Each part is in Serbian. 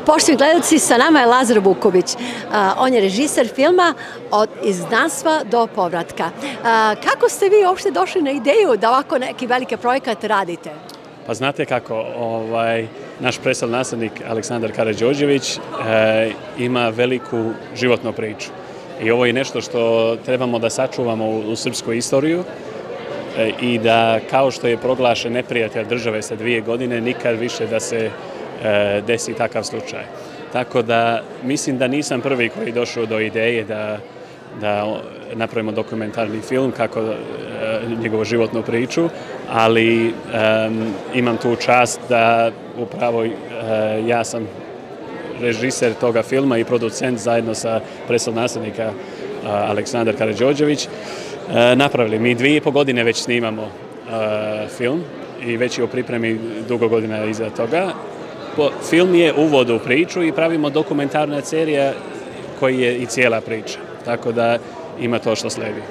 Poštovani gledalci, sa nama je Lazar Vuković. On je režiser filma Od izgnanstva do povratka. Kako ste vi uopšte došli na ideju da ovako neki veliki projekat radite? Pa znate kako, naš prestolni naslednik Aleksandar Karađorđević ima veliku životnu priču. I ovo je nešto što trebamo da sačuvamo u srpskoj istoriju i da, kao što je proglašen neprijatelj države sa 2 godine, nikad više da se desi takav slučaj. Tako da mislim da nisam prvi koji je došao do ideje da napravimo dokumentarni film kako njegovu životnu priču, ali imam tu čast da upravo ja sam režiser toga filma i producent zajedno sa prestolnim naslednika Aleksandar Karađorđević napravili. Mi 2,5 godine već snimamo film i već je u pripremi dugo godina iza toga. Film je uvod u priču i pravimo dokumentarna serija koji je i cijela priča. Tako da ima to što sledi.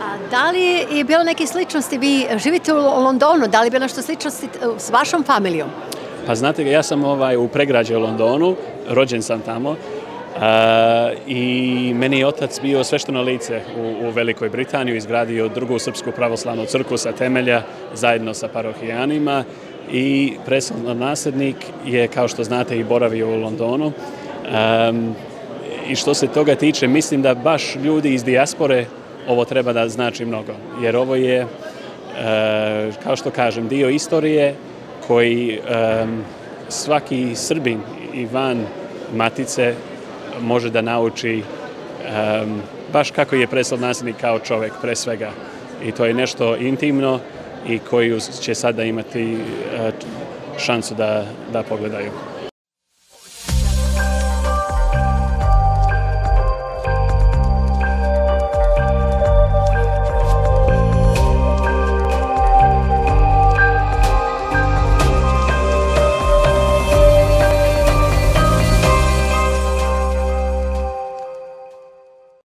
A da li je bilo neke sličnosti? Vi živite u Londonu, da li je bilo nešto sličnosti s vašom familijom? Pa znate, ja sam u pregrađe u Londonu, rođen sam tamo i meni je otac bio svešteno lice u Velikoj Britaniji, izgradio drugu srpsku pravoslavnu crkvu sa temelja zajedno sa parohijanima i prestolni nasljednik je, kao što znate, i boravio u Londonu. I što se toga tiče, mislim da baš ljudi iz dijaspore ovo treba da znači mnogo, jer ovo je, kao što kažem, dio istorije koji svaki Srbin i van matice može da nauči baš kako je prestolni nasljednik kao čovjek pre svega. I to je nešto intimno i koju će sada imati šansu da pogledaju.